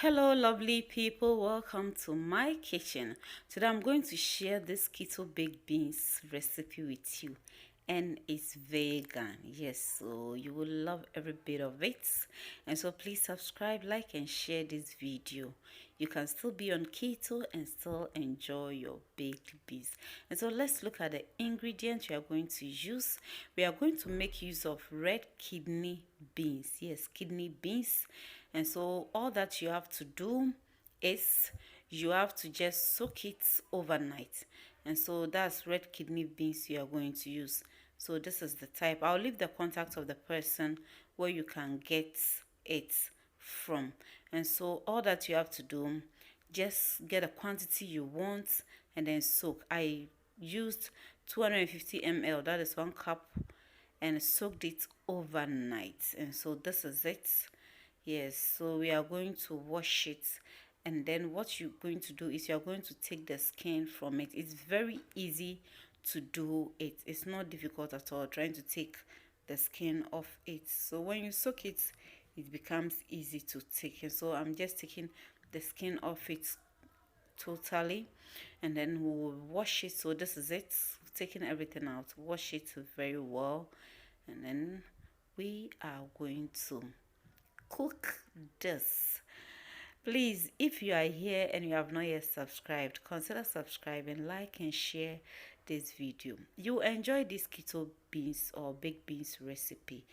Hello lovely people, welcome to my kitchen. Today I'm going to share this keto baked beans recipe with you, and it's vegan. Yes, so you will love every bit of it. And so please subscribe, like and share this video. You can still be on keto and still enjoy your baked beans. And so let's look at the ingredients we are going to use. We are going to make use of red kidney beans. Yes, kidney beans. And so all that you have to do is you have to just soak it overnight. And so that's red kidney beans you are going to use. So this is the type. I'll leave the contact of the person where you can get it from. And so all that you have to do, just get a quantity you want and then soak. I used 250 ml, that is 1 cup, and soaked it overnight. And so this is it. Yes, so we are going to wash it, and then what you're going to do is you're going to take the skin from it. It's very easy to do it. It's not difficult at all trying to take the skin off it. So when you soak it, it becomes easy to take. And so I'm just taking the skin off it totally, and then we'll wash it. So this is it, taking everything out, wash it very well, and then we are going to cook this. Please, if you are here and you have not yet subscribed, consider subscribing, like and share this video. You enjoy this keto beans or baked beans recipe.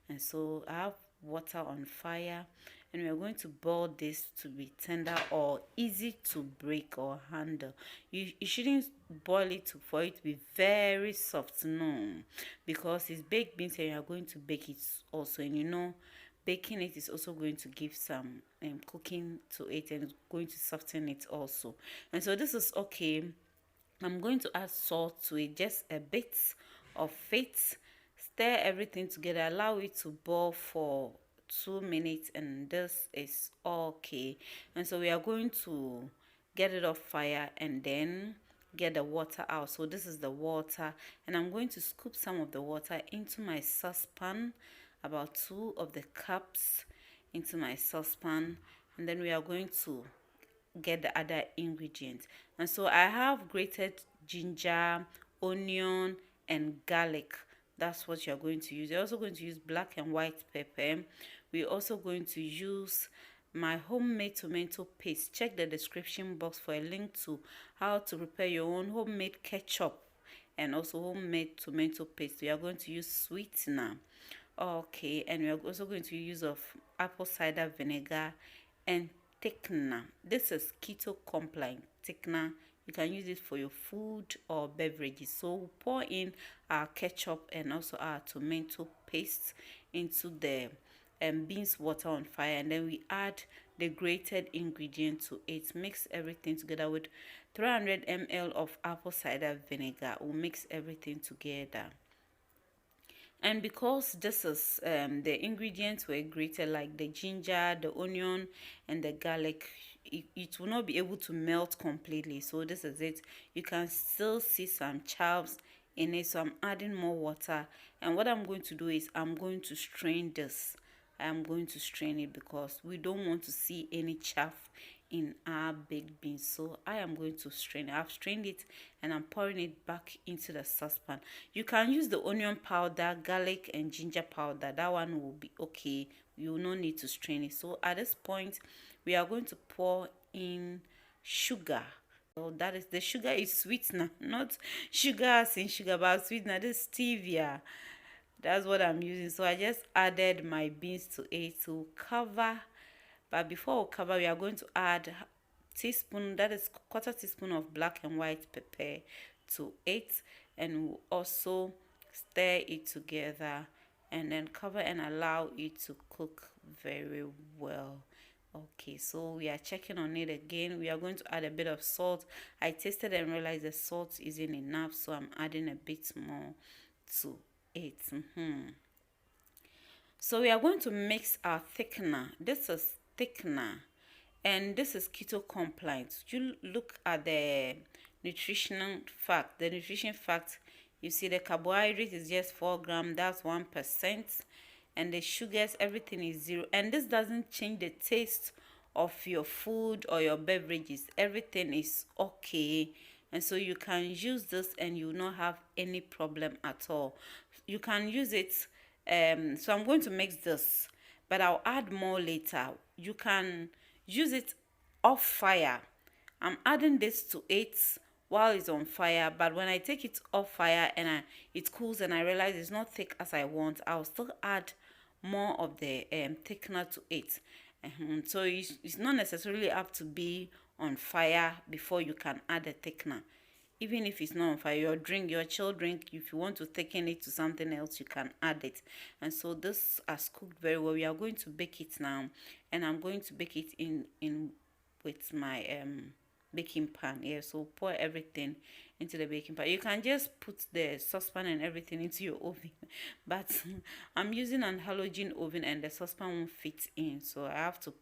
And so I have water on fire, and we are going to boil this to be tender or easy to break or handle. You shouldn't boil it for it to be very soft, no, because it's baked beans and you are going to bake it also, and you know baking it is also going to give some cooking to it, and it's going to soften it also. And so this is okay. I'm going to add salt to it, just a bit of it. Stir everything together, allow it to boil for 2 minutes, and this is okay. And so we are going to get it off fire and then get the water out. So this is the water, and I'm going to scoop some of the water into my saucepan, about 2 of the cups into my saucepan, and then we are going to get the other ingredients. And so I have grated ginger, onion and garlic. That's what you're going to use. You're also going to use black and white pepper. We're also going to use my homemade tomato paste. Check the description box for a link to how to prepare your own homemade ketchup and also homemade tomato paste. We are going to use sweetener. Okay, and we are also going to use of apple cider vinegar and thickener. This is keto compliant thickener. You can use it for your food or beverages. So we'll pour in our ketchup and also our tomato paste into the beans water on fire, and then we add the grated ingredient to it. Mix everything together with 300 ml of apple cider vinegar. We'll mix everything together. And because this is the ingredients were grated, like the ginger, the onion and the garlic, it will not be able to melt completely. So this is it. You can still see some chaffs in it, so I'm adding more water. And what I'm going to do is I'm going to strain this. I'm going to strain it because we don't want to see any chaff in our baked beans. So I am going to strain it. I've strained it and I'm pouring it back into the saucepan. You can use the onion powder, garlic and ginger powder. That one will be okay. You will not need to strain it. So at this point we are going to pour in sugar. So that is, the sugar is sweetener, not sugar as in sugar, but sweetener. This is stevia. That's what I'm using. So I just added my beans to it to cover. But before we cover, we are going to add teaspoon, that is quarter teaspoon of black and white pepper to it, and we'll also stir it together and then cover and allow it to cook very well. Okay, so we are checking on it again. We are going to add a bit of salt. I tasted and realized the salt isn't enough, so I'm adding a bit more to it. So we are going to mix our thickener. This is thickener and this is keto compliant. You look at the nutrition fact. The nutrition fact, you see the carbohydrate is just 4 grams, that's 1%, and the sugars, everything is 0. And this doesn't change the taste of your food or your beverages, everything is okay. And so you can use this and you will not have any problem at all. You can use it. So I'm going to mix this, but I'll add more later. You can use it off fire. I'm adding this to it while it's on fire, but when I take it off fire and it cools and I realize it's not thick as I want, I'll still add more of the thickener to it. So it's not necessarily have to be on fire before you can add a thickener. Even if it's not on fire, your chill drink, if you want to thicken it to something else, you can add it. And so this has cooked very well. We are going to bake it now, and I'm going to bake it in with my baking pan. Yeah, so pour everything into the baking pan. You can just put the saucepan and everything into your oven, but I'm using an halogen oven and the saucepan won't fit in, so I have to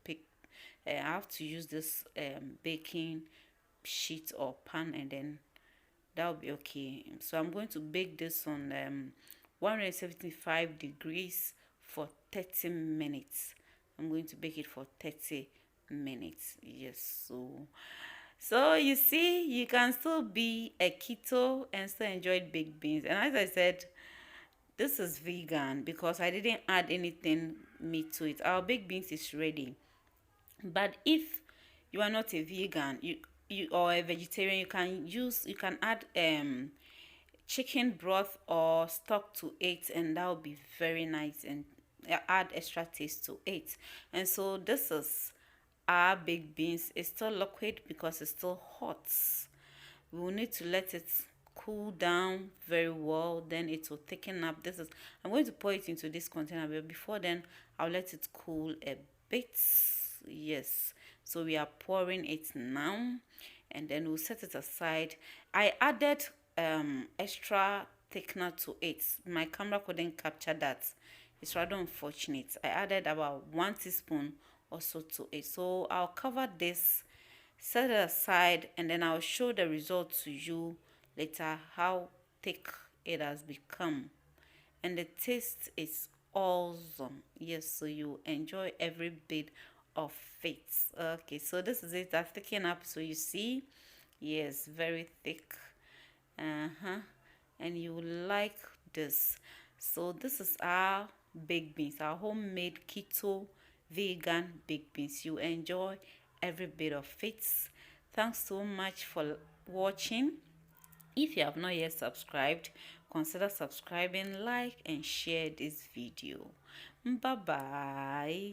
I have to use this baking sheet or pan, and then that'll be okay. So I'm going to bake this on 175 degrees for 30 minutes. I'm going to bake it for 30 minutes. Yes, so you see, you can still be a keto and still enjoy baked beans. And as I said, this is vegan because I didn't add anything meat to it. Our baked beans is ready. But if you are not a vegan, you or a vegetarian, you can add chicken broth or stock to it, and that will be very nice and add extra taste to it. And so this is our baked beans. It's still liquid because it's still hot. We will need to let it cool down very well, then it will thicken up. I'm going to pour it into this container, but before then I'll let it cool a bit. Yes, so we are pouring it now, and then we'll set it aside. I added extra thickener to it. My camera couldn't capture that. It's rather unfortunate. I added about 1 teaspoon or so to it. So I'll cover this, set it aside, and then I'll show the result to you later, how thick it has become. And the taste is awesome. Yes, so you enjoy every bit of it. Okay, so this is it. I've thickened up, so you see, yes, very thick. And you like this. So this is our baked beans, our homemade keto vegan baked beans. You enjoy every bit of it. Thanks so much for watching. If you have not yet subscribed, consider subscribing, like and share this video. Bye bye.